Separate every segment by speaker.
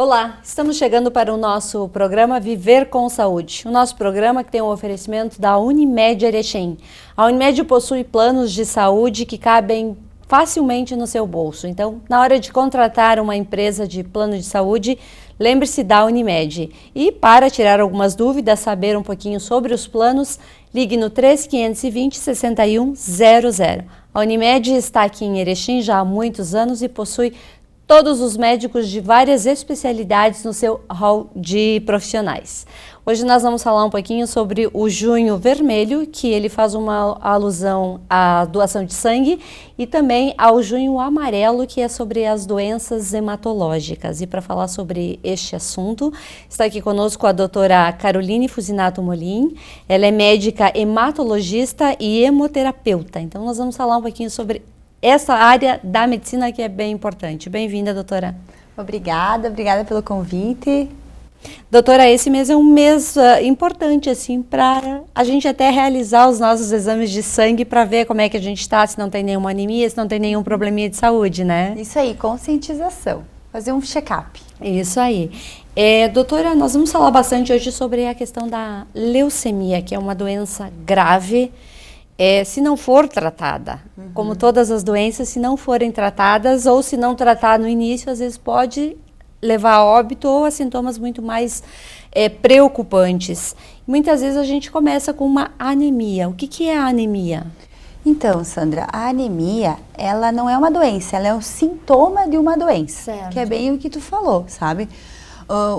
Speaker 1: Olá, estamos chegando para o nosso programa Viver com Saúde. O nosso programa que tem um oferecimento da Unimed Erechim. A Unimed possui planos de saúde que cabem facilmente no seu bolso. Então, na hora de contratar uma empresa de plano de saúde, lembre-se da Unimed. E para tirar algumas dúvidas, saber um pouquinho sobre os planos, ligue no 3520-6100. A Unimed está aqui em Erechim já há muitos anos e possui todos os médicos de várias especialidades no seu hall de profissionais. Hoje nós vamos falar um pouquinho sobre o Junho Vermelho, que ele faz uma alusão à doação de sangue, e também ao Junho Amarelo, que é sobre as doenças hematológicas. E para falar sobre este assunto, está aqui conosco a doutora Caroline Fusinato Molin. Ela é médica hematologista e hemoterapeuta. Então nós vamos falar um pouquinho sobre essa área da medicina que é bem importante. Bem-vinda, doutora.
Speaker 2: Obrigada pelo convite.
Speaker 1: Doutora, esse mês é um mês importante, assim, para a gente até realizar os nossos exames de sangue para ver como é que a gente está, se não tem nenhuma anemia, se não tem nenhum probleminha de saúde, né?
Speaker 2: Isso aí, conscientização. Fazer um check-up.
Speaker 1: Isso aí. Doutora, nós vamos falar bastante hoje sobre a questão da leucemia, que é uma doença grave, se não for tratada. Como todas as doenças, se não forem tratadas ou se não tratar no início, às vezes pode levar a óbito ou a sintomas muito mais preocupantes. Muitas vezes a gente começa com uma anemia. O que é a anemia?
Speaker 2: Então, Sandra, a anemia, ela não é uma doença, ela é um sintoma de uma doença.
Speaker 1: Certo.
Speaker 2: Que é bem o que tu falou, sabe?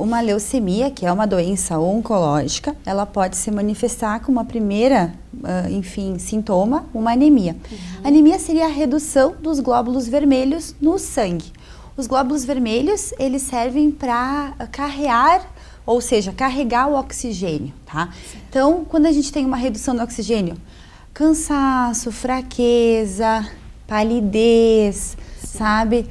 Speaker 2: Uma leucemia, que é uma doença oncológica, ela pode se manifestar com uma primeira, sintoma, uma anemia. Anemia seria a redução dos glóbulos vermelhos no sangue. Os glóbulos vermelhos, eles servem para carrear, ou seja, carregar o oxigênio, tá? Então, quando a gente tem uma redução do oxigênio, cansaço, fraqueza, palidez, sabe?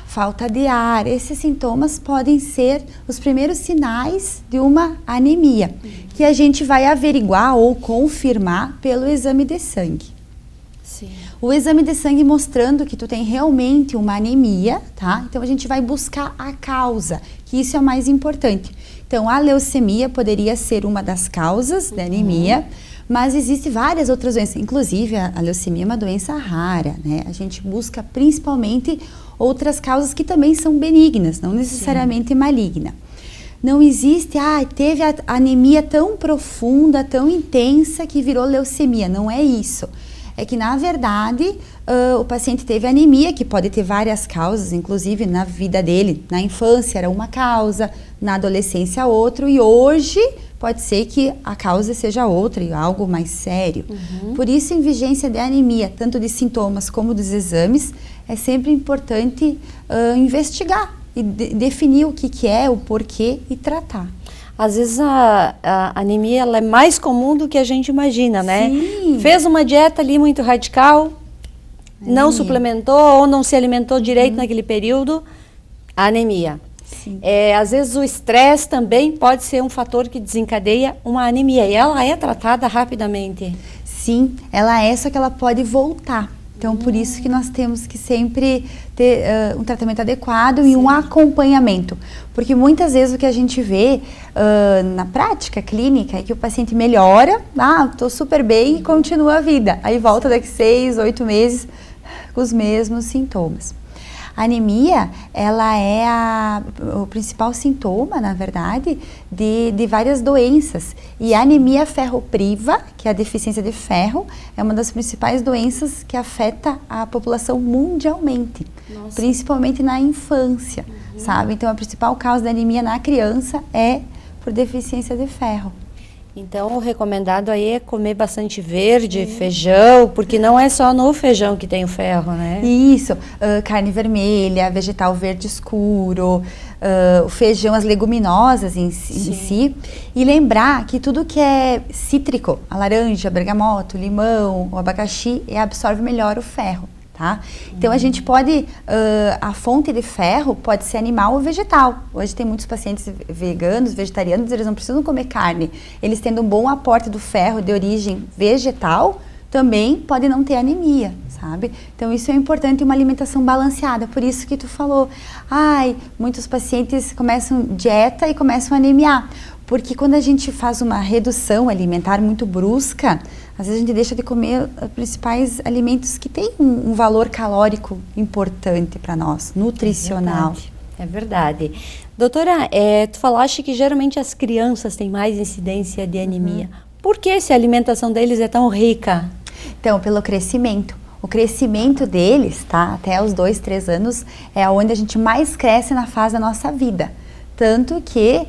Speaker 2: Falta de ar, esses sintomas podem ser os primeiros sinais de uma anemia, que a gente vai averiguar ou confirmar pelo exame de sangue.
Speaker 1: Sim.
Speaker 2: O exame de sangue mostrando que tu tem realmente uma anemia, tá? Então a gente vai buscar a causa, que isso é o mais importante. Então a leucemia poderia ser uma das causas da anemia, mas existem várias outras doenças, inclusive a leucemia é uma doença rara, né? A gente busca principalmente outras causas que também são benignas, não necessariamente maligna. Não existe, teve a anemia tão profunda, tão intensa que virou leucemia, não é isso. É que, na verdade, o paciente teve anemia, que pode ter várias causas, inclusive na vida dele. Na infância era uma causa, na adolescência outra, e hoje pode ser que a causa seja outra e algo mais sério. Por isso, em vigência de anemia, tanto de sintomas como dos exames, é sempre importante investigar e definir o que é, o porquê e tratar.
Speaker 1: Às vezes a anemia ela é mais comum do que a gente imagina, né?
Speaker 2: Sim.
Speaker 1: Fez uma dieta ali muito radical, não suplementou ou não se alimentou direito naquele período, anemia.
Speaker 2: Sim.
Speaker 1: Às vezes o estresse também pode ser um fator que desencadeia uma anemia e ela é tratada rapidamente.
Speaker 2: Sim, ela é, só que ela pode voltar. Então, por isso que nós temos que sempre ter um tratamento adequado e um acompanhamento. Porque muitas vezes o que a gente vê na prática clínica é que o paciente melhora, estou super bem e continua a vida. Aí volta daqui 6, 8 meses com os mesmos sintomas. A anemia, ela é o principal sintoma, na verdade, de várias doenças. E a anemia ferropriva, que é a deficiência de ferro, é uma das principais doenças que afeta a população mundialmente, principalmente na infância, sabe? Então, a principal causa da anemia na criança é por deficiência de ferro.
Speaker 1: Então, o recomendado aí é comer bastante verde, feijão, porque não é só no feijão que tem o ferro, né?
Speaker 2: Isso, carne vermelha, vegetal verde escuro, o feijão, as leguminosas em si. E lembrar que tudo que é cítrico, a laranja, a bergamota, o limão, o abacaxi, absorve melhor o ferro. Tá? Então a gente pode, a fonte de ferro pode ser animal ou vegetal. Hoje tem muitos pacientes veganos, vegetarianos, eles não precisam comer carne. Eles tendo um bom aporte do ferro de origem vegetal, também pode não ter anemia, sabe? Então isso é importante, uma alimentação balanceada, por isso que tu falou, muitos pacientes começam dieta e começam a anemiar, porque quando a gente faz uma redução alimentar muito brusca, às vezes a gente deixa de comer os principais alimentos que têm um valor calórico importante para nós, nutricional.
Speaker 1: É verdade. Doutora, tu falaste que geralmente as crianças têm mais incidência de anemia. Por que se a alimentação deles é tão rica?
Speaker 2: Então, pelo crescimento. O crescimento deles, tá? Até os 2, 3 anos, é onde a gente mais cresce na fase da nossa vida. Tanto que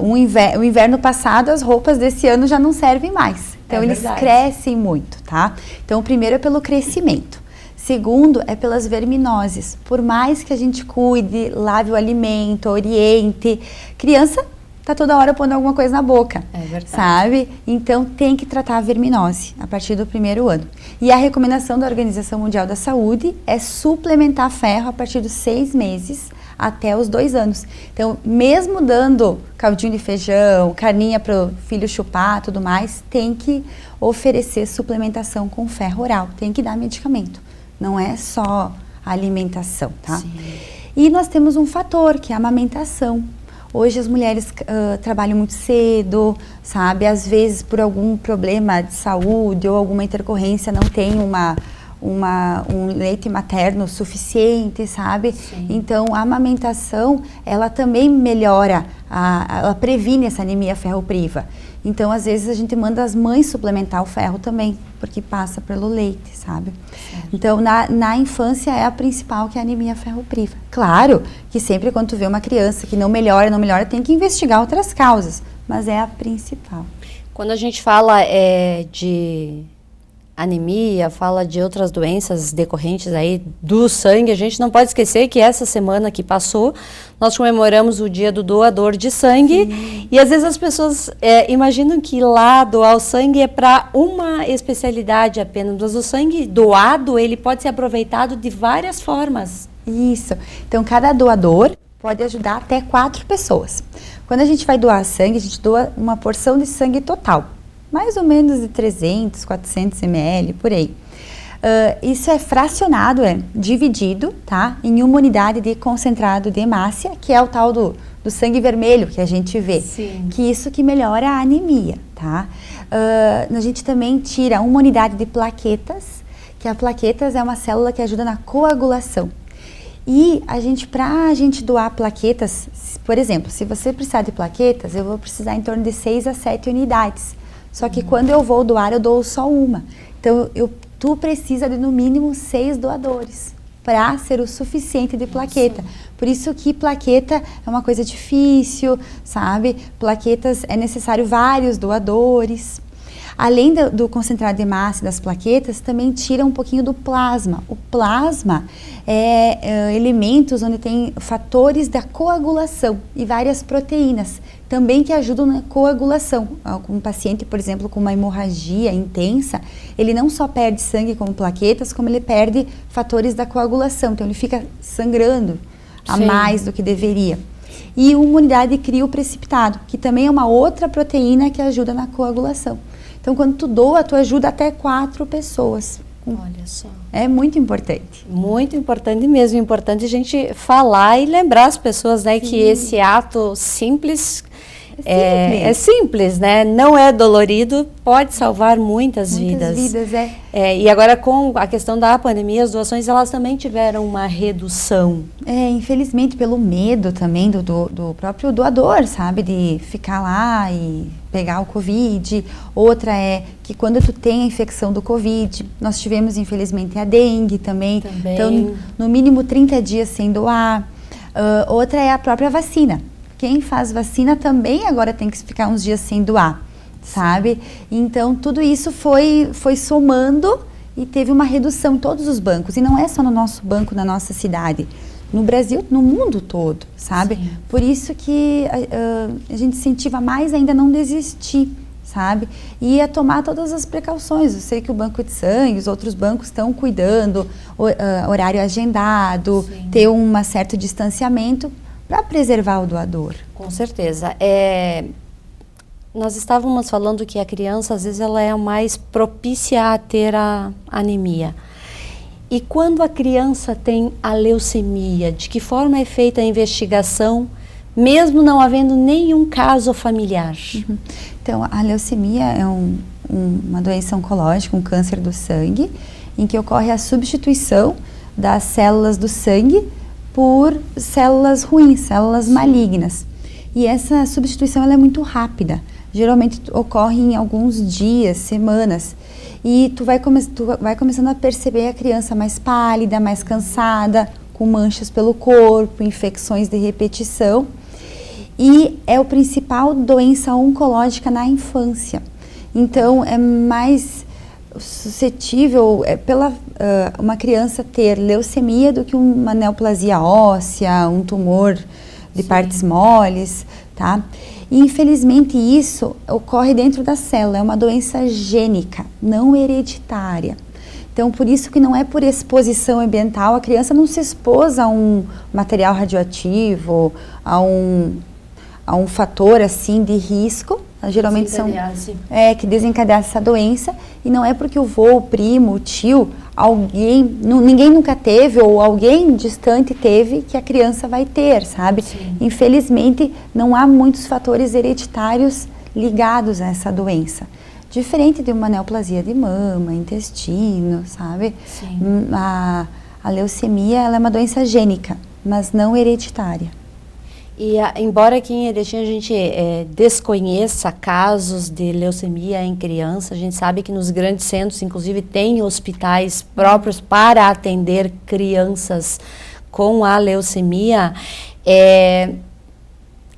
Speaker 2: o inverno passado, as roupas desse ano já não servem mais. Então, eles crescem muito, tá? Então, o primeiro é pelo crescimento. Segundo, é pelas verminoses. Por mais que a gente cuide, lave o alimento, oriente, criança tá toda hora pondo alguma coisa na boca, sabe? Então, tem que tratar a verminose a partir do primeiro ano. E a recomendação da Organização Mundial da Saúde é suplementar ferro a partir dos 6 meses até os 2 anos. Então, mesmo dando caldinho de feijão, carninha para o filho chupar, tudo mais, tem que oferecer suplementação com ferro oral, tem que dar medicamento. Não é só a alimentação, tá?
Speaker 1: Sim.
Speaker 2: E nós temos um fator, que é a amamentação. Hoje as mulheres trabalham muito cedo, sabe? Às vezes por algum problema de saúde ou alguma intercorrência não tem um leite materno suficiente, sabe?
Speaker 1: Sim.
Speaker 2: Então a amamentação, ela também melhora, ela previne essa anemia ferropriva. Então às vezes a gente manda as mães suplementar o ferro também, porque passa pelo leite, sabe? Certo. Então na infância é a principal, que é a anemia ferropriva. Claro que sempre quando tu vê uma criança que não melhora, tem que investigar outras causas, mas é a principal.
Speaker 1: Quando a gente fala de anemia, fala de outras doenças decorrentes aí do sangue, a gente não pode esquecer que essa semana que passou, nós comemoramos o dia do doador de sangue. Sim. E às vezes as pessoas imaginam que lá doar o sangue é para uma especialidade apenas, mas o sangue doado, ele pode ser aproveitado de várias formas.
Speaker 2: Isso, então cada doador pode ajudar até 4 pessoas. Quando a gente vai doar sangue, a gente doa uma porção de sangue total, mais ou menos de 300, 400 ml, por aí. Isso é fracionado, dividido, tá? Em uma unidade de concentrado de hemácia, que é o tal do sangue vermelho que a gente vê.
Speaker 1: Sim.
Speaker 2: Que isso que melhora a anemia, tá? A gente também tira uma unidade de plaquetas, que a plaquetas é uma célula que ajuda na coagulação. E pra a gente doar plaquetas, por exemplo, se você precisar de plaquetas, eu vou precisar em torno de 6 a 7 unidades. Só que quando eu vou doar, eu dou só uma. Então, tu precisa de no mínimo 6 doadores para ser o suficiente de plaqueta. Nossa. Por isso que plaqueta é uma coisa difícil, sabe? Plaquetas é necessário vários doadores. Além do concentrado de hemácia das plaquetas, também tira um pouquinho do plasma. O plasma é elementos onde tem fatores da coagulação e várias proteínas, também que ajudam na coagulação. Um paciente, por exemplo, com uma hemorragia intensa, ele não só perde sangue como plaquetas, como ele perde fatores da coagulação. Então ele fica sangrando a mais do que deveria. E uma unidade de crioprecipitado, que também é uma outra proteína que ajuda na coagulação. Então, quando tu doa, tu ajuda até 4 pessoas.
Speaker 1: Olha só.
Speaker 2: É muito importante.
Speaker 1: Muito importante mesmo. Importante a gente falar e lembrar as pessoas, né, que esse ato simples é simples, né? Não é dolorido, pode salvar muitas vidas. E agora com a questão da pandemia, as doações, elas também tiveram uma redução.
Speaker 2: Infelizmente pelo medo também do próprio doador, sabe? De ficar lá e pegar o Covid. Outra é que quando tu tem a infecção do Covid, nós tivemos infelizmente a dengue também. Então, no mínimo 30 dias sem doar. Outra é a própria vacina. Quem faz vacina também agora tem que ficar uns dias sem doar, sabe? Então, tudo isso foi somando e teve uma redução em todos os bancos. E não é só no nosso banco, na nossa cidade. No Brasil, no mundo todo, sabe? Sim. Por isso que a gente incentiva mais ainda a não desistir, sabe? E a tomar todas as precauções. Eu sei que o Banco de Sangue, os outros bancos estão cuidando, horário agendado, sim, ter um certo distanciamento, para preservar o doador.
Speaker 1: Com certeza. Nós estávamos falando que a criança, às vezes, ela é mais propícia a ter a anemia. E quando a criança tem a leucemia, de que forma é feita a investigação, mesmo não havendo nenhum caso familiar?
Speaker 2: Então, a leucemia é uma doença oncológica, um câncer do sangue, em que ocorre a substituição das células do sangue por células ruins, células malignas. E essa substituição ela é muito rápida. Geralmente ocorre em alguns dias, semanas. E tu vai começando a perceber a criança mais pálida, mais cansada, com manchas pelo corpo, infecções de repetição. E é a principal doença oncológica na infância. Então, é mais suscetível pela uma criança ter leucemia do que uma neoplasia óssea, um tumor de partes moles, tá? E, infelizmente, isso ocorre dentro da célula, é uma doença gênica, não hereditária. Então, por isso que não é por exposição ambiental, a criança não se expôs a um material radioativo, a um fator assim de risco, geralmente que desencadeia essa doença, e não é porque o vô, o primo, o tio, ninguém nunca teve ou alguém distante teve que a criança vai ter, sabe?
Speaker 1: Sim.
Speaker 2: Infelizmente, não há muitos fatores hereditários ligados a essa doença. Diferente de uma neoplasia de mama, intestino, sabe?
Speaker 1: Sim.
Speaker 2: A leucemia ela é uma doença gênica, mas não hereditária.
Speaker 1: E embora aqui em Erechim a gente desconheça casos de leucemia em criança, a gente sabe que nos grandes centros, inclusive, tem hospitais próprios para atender crianças com a leucemia. É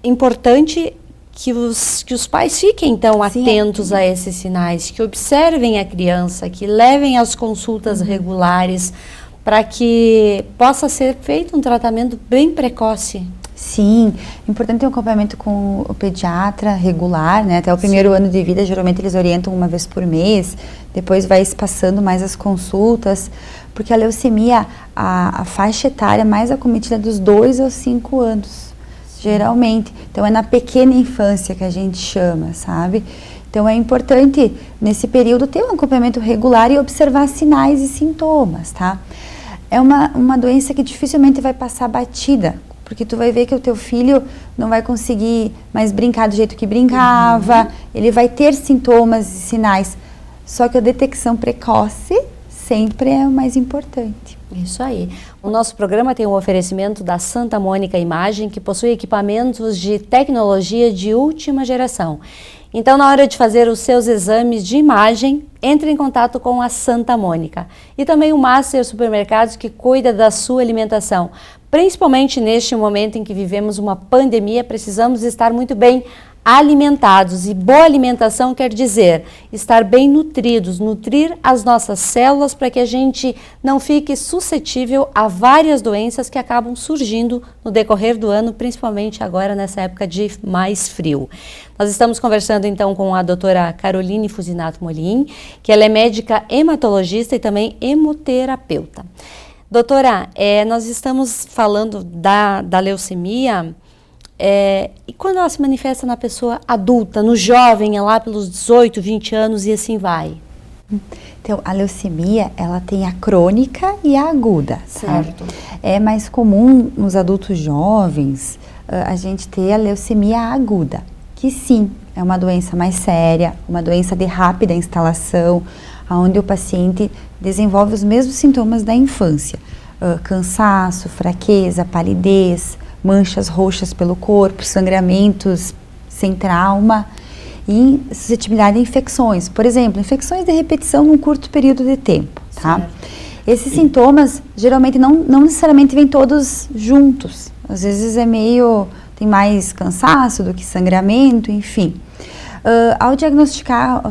Speaker 1: importante que os pais fiquem, então, atentos a esses sinais, que observem a criança, que levem as consultas regulares, para que possa ser feito um tratamento bem precoce.
Speaker 2: Sim, importante ter um acompanhamento com o pediatra regular, né? Até o primeiro ano de vida, geralmente eles orientam uma vez por mês, depois vai espaçando mais as consultas, porque a leucemia, a faixa etária mais acometida é dos 2 aos 5 anos, geralmente. Então é na pequena infância que a gente chama, sabe? Então é importante, nesse período, ter um acompanhamento regular e observar sinais e sintomas, tá? É uma doença que dificilmente vai passar batida, porque tu vai ver que o teu filho não vai conseguir mais brincar do jeito que brincava, ele vai ter sintomas e sinais, só que a detecção precoce sempre é o mais importante.
Speaker 1: Isso aí. O nosso programa tem um oferecimento da Santa Mônica Imagem, que possui equipamentos de tecnologia de última geração. Então, na hora de fazer os seus exames de imagem, entre em contato com a Santa Mônica. E também o Master Supermercados, que cuida da sua alimentação. Principalmente neste momento em que vivemos uma pandemia, precisamos estar muito bem alimentados. E boa alimentação quer dizer estar bem nutridos, nutrir as nossas células para que a gente não fique suscetível a várias doenças que acabam surgindo no decorrer do ano, principalmente agora nessa época de mais frio. Nós estamos conversando então com a doutora Caroline Fusinato Molin, que ela é médica hematologista e também hemoterapeuta. Doutora, nós estamos falando da leucemia, e quando ela se manifesta na pessoa adulta, no jovem, lá pelos 18, 20 anos e assim vai?
Speaker 2: Então, a leucemia, ela tem a crônica e a aguda.
Speaker 1: Certo.
Speaker 2: É mais comum nos adultos jovens a gente ter a leucemia aguda, que sim, é uma doença mais séria, uma doença de rápida instalação, onde o paciente desenvolve os mesmos sintomas da infância. Cansaço, fraqueza, palidez, manchas roxas pelo corpo, sangramentos sem trauma e suscetibilidade a infecções. Por exemplo, infecções de repetição num curto período de tempo, tá? Certo. Esses sintomas, geralmente, não necessariamente vêm todos juntos. Às vezes tem mais cansaço do que sangramento, enfim. Ao diagnosticar,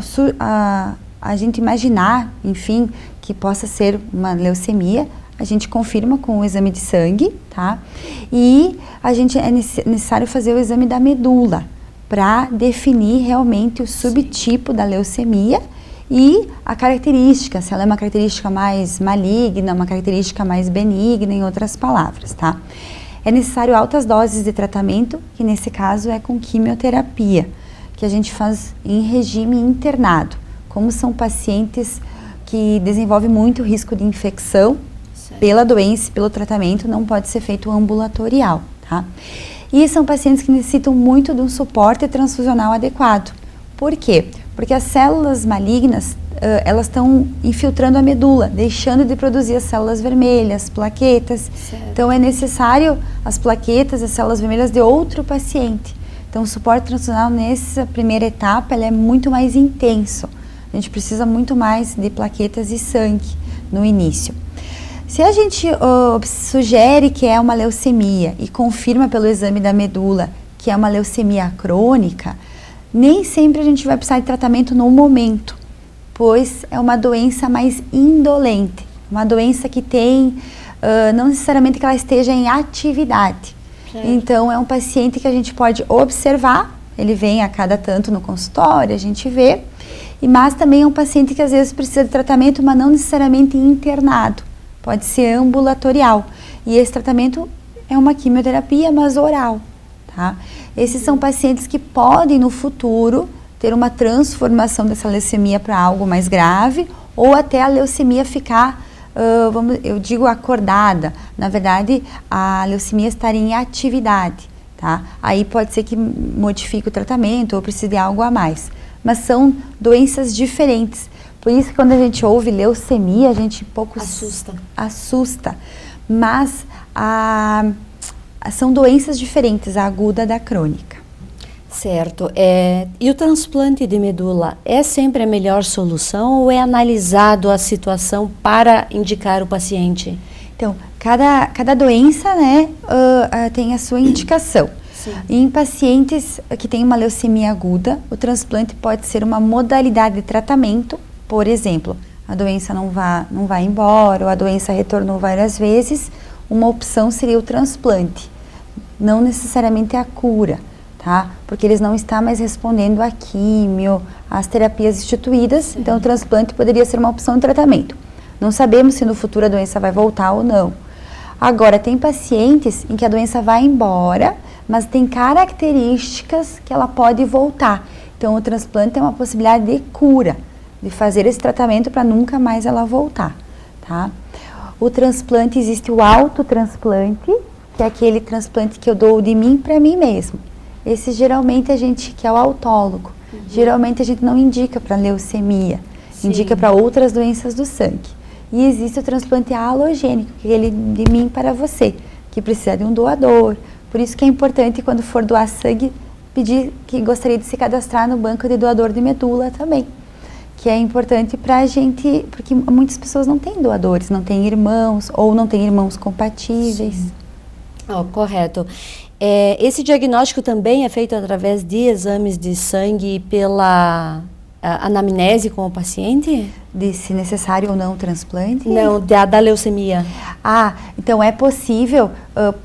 Speaker 2: a gente imaginar, enfim, que possa ser uma leucemia, a gente confirma com o exame de sangue, tá? E é necessário fazer o exame da medula para definir realmente o subtipo da leucemia e a característica, se ela é uma característica mais maligna, uma característica mais benigna, em outras palavras, tá? É necessário altas doses de tratamento, que nesse caso é com quimioterapia, que a gente faz em regime internado. Como são pacientes que desenvolvem muito risco de infecção pela doença, pelo tratamento, não pode ser feito ambulatorial, tá? E são pacientes que necessitam muito de um suporte transfusional adequado. Por quê? Porque as células malignas, elas estão infiltrando a medula, deixando de produzir as células vermelhas, plaquetas.
Speaker 1: Certo.
Speaker 2: Então é necessário as plaquetas, as células vermelhas de outro paciente. Então o suporte transfusional nessa primeira etapa, ele é muito mais intenso. A gente precisa muito mais de plaquetas e sangue no início. Se a gente sugere que é uma leucemia e confirma pelo exame da medula que é uma leucemia crônica, nem sempre a gente vai precisar de tratamento no momento, pois é uma doença mais indolente, uma doença que tem, não necessariamente que ela esteja em atividade.
Speaker 1: Certo.
Speaker 2: Então é um paciente que a gente pode observar, ele vem a cada tanto no consultório, a gente vê, mas também é um paciente que às vezes precisa de tratamento, mas não necessariamente internado. Pode ser ambulatorial. E esse tratamento é uma quimioterapia, mas oral, tá? Esses são pacientes que podem, no futuro, ter uma transformação dessa leucemia para algo mais grave, ou até a leucemia ficar, eu digo, acordada. Na verdade, a leucemia estar em atividade, tá? Aí pode ser que modifique o tratamento ou precise de algo a mais. Mas são doenças diferentes. Por isso que quando a gente ouve leucemia, a gente pouco assusta. Mas são doenças diferentes, a aguda da crônica.
Speaker 1: Certo. E o transplante de medula é sempre a melhor solução ou é analisado a situação para indicar o paciente?
Speaker 2: Então, cada doença, né, tem a sua indicação.
Speaker 1: Sim.
Speaker 2: Em pacientes que têm uma leucemia aguda, o transplante pode ser uma modalidade de tratamento. Por exemplo, a doença não vai embora, ou a doença retornou várias vezes, uma opção seria o transplante, não necessariamente a cura, tá? Porque eles não estão mais respondendo à químio, às terapias instituídas. Sim. Então o transplante poderia ser uma opção de tratamento. Não sabemos se no futuro a doença vai voltar ou não. Agora, tem pacientes em que a doença vai embora, mas tem características que ela pode voltar. Então o transplante é uma possibilidade de cura, de fazer esse tratamento para nunca mais ela voltar, tá? O transplante, existe o autotransplante, que é aquele transplante que eu dou de mim para mim mesmo. Esse geralmente que é o autólogo, geralmente a gente não indica para leucemia, Sim. indica para outras doenças do sangue. E existe o transplante halogênico, que é ele de mim para você, que precisa de um doador. Por isso que é importante, quando for doar sangue, pedir que gostaria de se cadastrar no banco de doador de medula também. Que é importante para a gente, porque muitas pessoas não têm doadores, não têm irmãos, ou não têm irmãos compatíveis.
Speaker 1: Oh, correto. Esse diagnóstico também é feito através de exames de sangue pela anamnese com o paciente?
Speaker 2: De se necessário ou não o transplante?
Speaker 1: Não, da leucemia.
Speaker 2: Então é possível,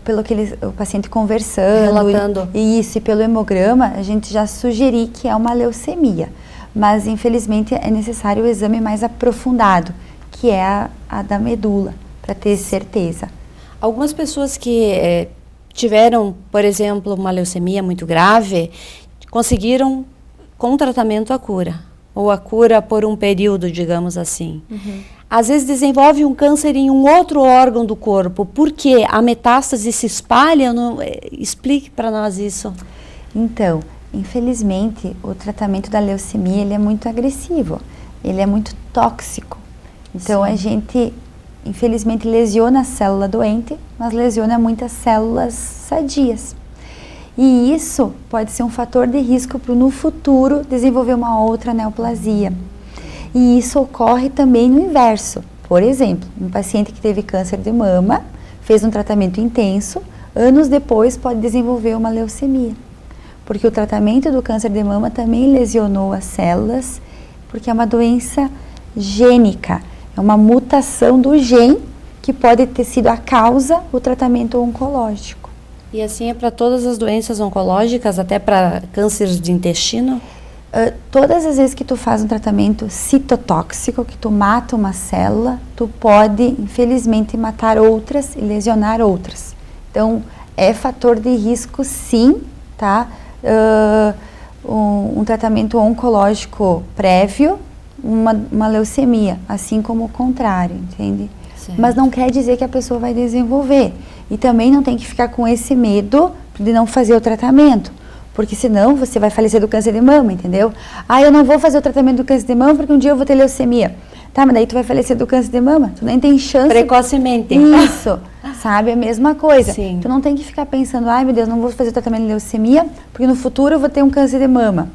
Speaker 2: pelo que o paciente conversando,
Speaker 1: relatando.
Speaker 2: E pelo hemograma, a gente já sugerir que é uma leucemia. Mas, infelizmente, é necessário o exame mais aprofundado, que é a da medula, para ter certeza.
Speaker 1: Algumas pessoas que tiveram, por exemplo, uma leucemia muito grave, conseguiram, com tratamento, a cura. Ou a cura por um período, digamos assim. Uhum. Às vezes desenvolve um câncer em um outro órgão do corpo. Por quê? A metástase se espalha? Explique para nós isso.
Speaker 2: Então, infelizmente, o tratamento da leucemia, ele é muito agressivo, ele é muito tóxico. Então, Sim. a gente, infelizmente, lesiona a célula doente, mas lesiona muitas células sadias. E isso pode ser um fator de risco para no futuro desenvolver uma outra neoplasia. E isso ocorre também no inverso. Por exemplo, um paciente que teve câncer de mama, fez um tratamento intenso, anos depois pode desenvolver uma leucemia. Porque o tratamento do câncer de mama também lesionou as células, porque é uma doença gênica, é uma mutação do gene que pode ter sido a causa do tratamento oncológico.
Speaker 1: E assim é para todas as doenças oncológicas, até para cânceres de intestino?
Speaker 2: Todas as vezes que tu faz um tratamento citotóxico, que tu mata uma célula, tu pode, infelizmente, matar outras e lesionar outras. Então, é fator de risco, sim, tá? um tratamento oncológico prévio, uma leucemia, assim como o contrário, entende? Certo. Mas não quer dizer que a pessoa vai desenvolver. E também não tem que ficar com esse medo de não fazer o tratamento, porque senão você vai falecer do câncer de mama, entendeu? Ah, eu não vou fazer o tratamento do câncer de mama porque um dia eu vou ter leucemia. Tá, mas daí tu vai falecer do câncer de mama, tu nem tem chance.
Speaker 1: Precocemente.
Speaker 2: Isso, sabe? A mesma coisa.
Speaker 1: Sim.
Speaker 2: Tu não tem que ficar pensando, ai meu Deus, não vou fazer o tratamento de leucemia, porque no futuro eu vou ter um câncer de mama.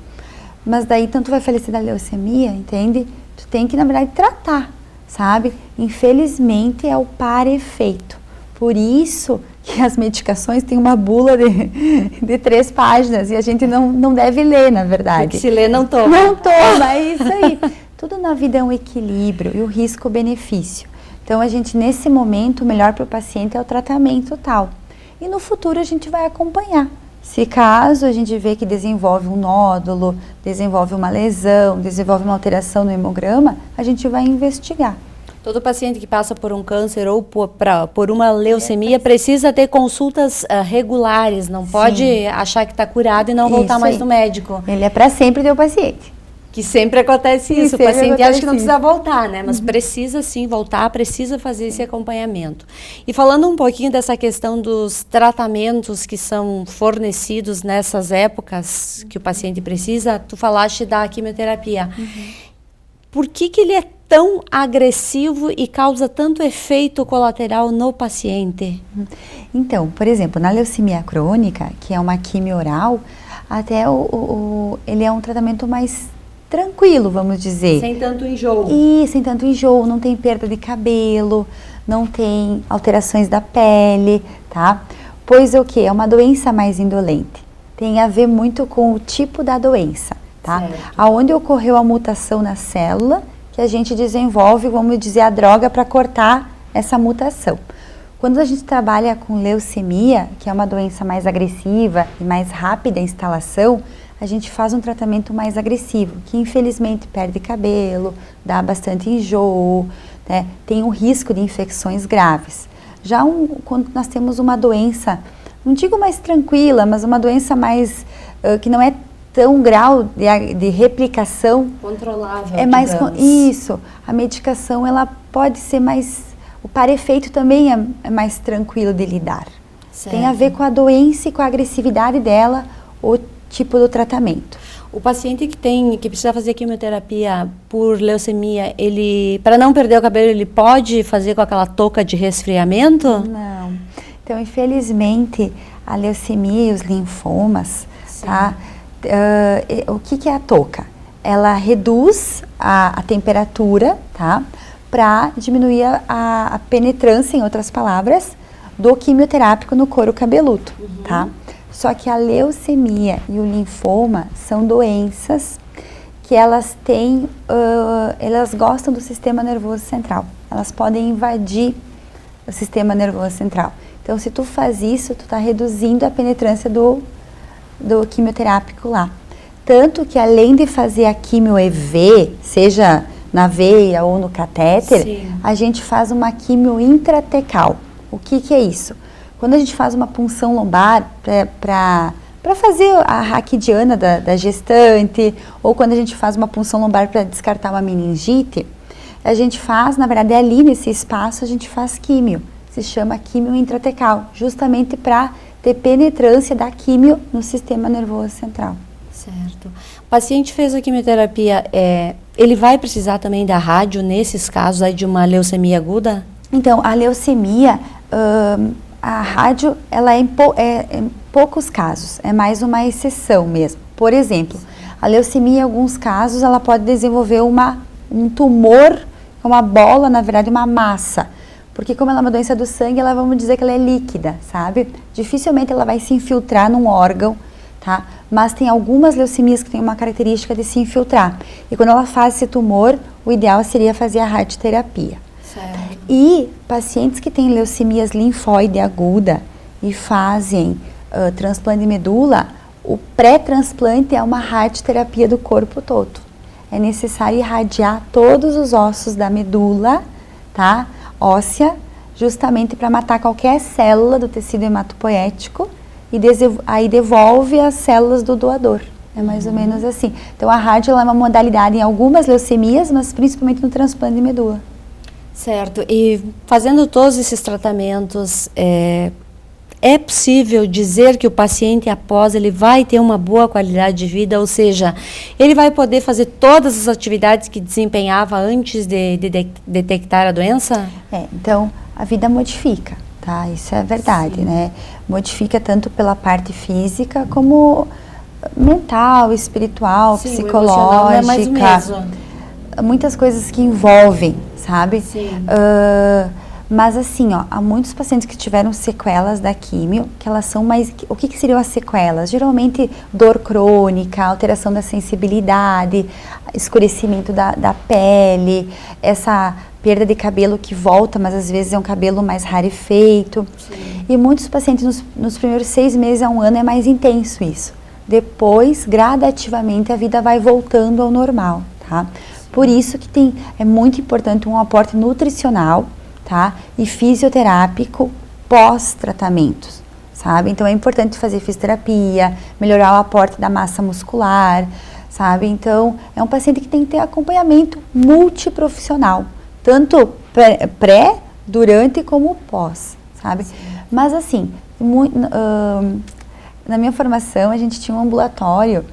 Speaker 2: Mas daí tanto vai falecer da leucemia, entende? Tu tem que, na verdade, tratar, sabe? Infelizmente é o par efeito. Por isso que as medicações têm uma bula de 3 páginas e a gente não deve ler, na verdade.
Speaker 1: Porque se lê, não toma.
Speaker 2: Não toma, é isso aí. Tudo na vida é um equilíbrio e o risco-benefício. Então, a gente, nesse momento, o melhor para o paciente é o tratamento tal. E no futuro a gente vai acompanhar. Se caso a gente vê que desenvolve um nódulo, desenvolve uma lesão, desenvolve uma alteração no hemograma, a gente vai investigar.
Speaker 1: Todo paciente que passa por um câncer ou por uma leucemia precisa ter consultas regulares, não pode achar que está curado e não voltar mais no médico.
Speaker 2: Ele é para sempre ter o paciente.
Speaker 1: Que sempre acontece isso, o paciente acha que não precisa voltar, né? Mas precisa sim voltar, precisa fazer esse acompanhamento. E falando um pouquinho dessa questão dos tratamentos que são fornecidos nessas épocas que o paciente precisa, tu falaste da quimioterapia. Por que ele é tão agressivo e causa tanto efeito colateral no paciente?
Speaker 2: Então, por exemplo, na leucemia crônica, que é uma quimio oral, até ele é um tratamento mais tranquilo, vamos dizer.
Speaker 1: Sem tanto enjoo.
Speaker 2: Sem tanto enjoo, não tem perda de cabelo, não tem alterações da pele, tá? Pois o que? É uma doença mais indolente. Tem a ver muito com o tipo da doença, tá? Certo. Aonde ocorreu a mutação na célula, que a gente desenvolve, vamos dizer, a droga para cortar essa mutação. Quando a gente trabalha com leucemia, que é uma doença mais agressiva e mais rápida a instalação, a gente faz um tratamento mais agressivo, que infelizmente perde cabelo, dá bastante enjoo, né? Tem um risco de infecções graves. Já quando nós temos uma doença, não digo mais tranquila, mas uma doença mais, que não é tão grau de replicação.
Speaker 1: Controlável,
Speaker 2: é mais isso, a medicação ela pode ser mais, o par-efeito também é mais tranquilo de lidar. Certo. Tem a ver com a doença e com a agressividade dela, o tipo do tratamento.
Speaker 1: O paciente que precisa fazer quimioterapia por leucemia, ele, para não perder o cabelo, ele pode fazer com aquela touca de resfriamento?
Speaker 2: Não. Então, infelizmente, a leucemia e os linfomas, tá? O que é a touca? Ela reduz a temperatura, tá? Para diminuir a penetrância, em outras palavras, do quimioterápico no couro cabeludo, tá? Só que a leucemia e o linfoma são doenças que elas têm, elas gostam do sistema nervoso central. Elas podem invadir o sistema nervoso central. Então, se tu faz isso, tu tá reduzindo a penetrância do quimioterápico lá. Tanto que além de fazer a quimio EV, seja na veia ou no catéter, a gente faz uma quimio intratecal. O que é isso? Quando a gente faz uma punção lombar para fazer a raquidiana da gestante, ou quando a gente faz uma punção lombar para descartar uma meningite, a gente faz, na verdade, ali nesse espaço a gente faz químio. Se chama químio intratecal, justamente para ter penetrância da químio no sistema nervoso central.
Speaker 1: Certo. O paciente fez a quimioterapia, ele vai precisar também da rádio nesses casos aí de uma leucemia aguda?
Speaker 2: Então, a leucemia, a rádio, ela é em poucos casos, é mais uma exceção mesmo. Por exemplo, a leucemia, em alguns casos, ela pode desenvolver um tumor, uma bola, na verdade, uma massa. Porque como ela é uma doença do sangue, vamos dizer que ela é líquida, sabe? Dificilmente ela vai se infiltrar num órgão, tá? Mas tem algumas leucemias que têm uma característica de se infiltrar. E quando ela faz esse tumor, o ideal seria fazer a radioterapia.
Speaker 1: Certo.
Speaker 2: E pacientes que têm leucemias linfóide aguda e fazem transplante de medula, o pré-transplante é uma radioterapia do corpo todo. É necessário irradiar todos os ossos da medula, tá? Óssea, justamente para matar qualquer célula do tecido hematopoético e aí devolve as células do doador. É mais ou menos assim. Então, a rádio ela é uma modalidade em algumas leucemias, mas principalmente no transplante de medula.
Speaker 1: Certo. E fazendo todos esses tratamentos, é possível dizer que o paciente, após, ele vai ter uma boa qualidade de vida, ou seja, ele vai poder fazer todas as atividades que desempenhava antes de detectar a doença?
Speaker 2: Então, a vida modifica, tá? Isso é verdade,
Speaker 1: Sim.
Speaker 2: né? Modifica tanto pela parte física como mental, espiritual,
Speaker 1: Sim,
Speaker 2: psicológica.
Speaker 1: o emocional não é mais o mesmo.
Speaker 2: Muitas coisas que envolvem, sabe?
Speaker 1: Sim.
Speaker 2: Mas assim, ó, há muitos pacientes que tiveram sequelas da químio, que elas são mais... O que seriam as sequelas? Geralmente dor crônica, alteração da sensibilidade, escurecimento da pele, essa perda de cabelo que volta, mas às vezes é um cabelo mais rarefeito.
Speaker 1: Sim.
Speaker 2: E muitos pacientes nos primeiros 6 meses a 1 ano é mais intenso isso. Depois, gradativamente, a vida vai voltando ao normal, tá? Por isso que é muito importante um aporte nutricional, tá? E fisioterápico pós-tratamentos, sabe? Então é importante fazer fisioterapia, melhorar o aporte da massa muscular, sabe? Então é um paciente que tem que ter acompanhamento multiprofissional, tanto pré, durante como pós, sabe?
Speaker 1: Sim.
Speaker 2: Mas assim, na minha formação a gente tinha um ambulatório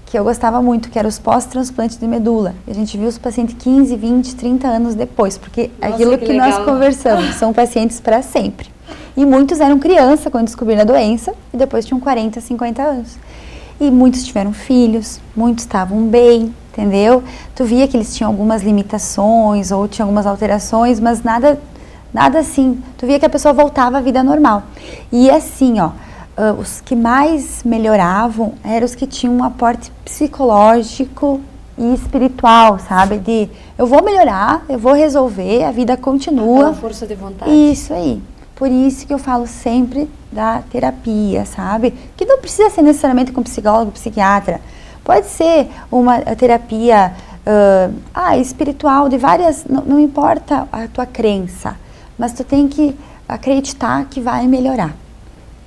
Speaker 2: que eu gostava muito, que era os pós-transplantes de medula. A gente viu os pacientes 15, 20, 30 anos depois, porque
Speaker 1: Nossa,
Speaker 2: aquilo que nós
Speaker 1: legal.
Speaker 2: conversamos, são pacientes para sempre. E muitos eram criança quando descobriram a doença e depois tinham 40, 50 anos. E muitos tiveram filhos, muitos estavam bem, entendeu? Tu via que eles tinham algumas limitações ou tinham algumas alterações, mas nada assim. Tu via que a pessoa voltava à vida normal. E assim, ó, os que mais melhoravam eram os que tinham um aporte psicológico e espiritual, sabe? De eu vou melhorar, eu vou resolver, a vida continua.
Speaker 1: Aquela força de vontade.
Speaker 2: Isso aí. Por isso que eu falo sempre da terapia, sabe? Que não precisa ser necessariamente com psicólogo, psiquiatra. Pode ser uma terapia espiritual, de várias... Não importa a tua crença, mas tu tem que acreditar que vai melhorar,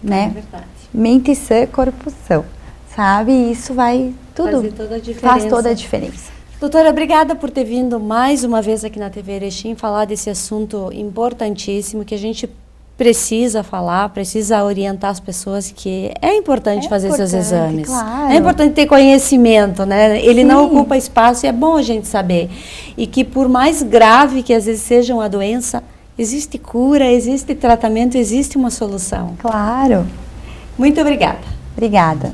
Speaker 2: né?
Speaker 1: É verdade.
Speaker 2: Mente sã, corpo são, sabe? E isso vai tudo...
Speaker 1: Fazer toda a diferença.
Speaker 2: Faz toda a diferença.
Speaker 1: Doutora, obrigada por ter vindo mais uma vez aqui na TV Erechim falar desse assunto importantíssimo que a gente precisa falar, precisa orientar as pessoas que é importante fazer seus exames.
Speaker 2: Claro.
Speaker 1: É importante ter conhecimento, né? Ele não ocupa espaço e é bom a gente saber. E que por mais grave que às vezes seja uma doença, existe cura, existe tratamento, existe uma solução.
Speaker 2: Claro.
Speaker 1: Muito obrigada.
Speaker 2: Obrigada.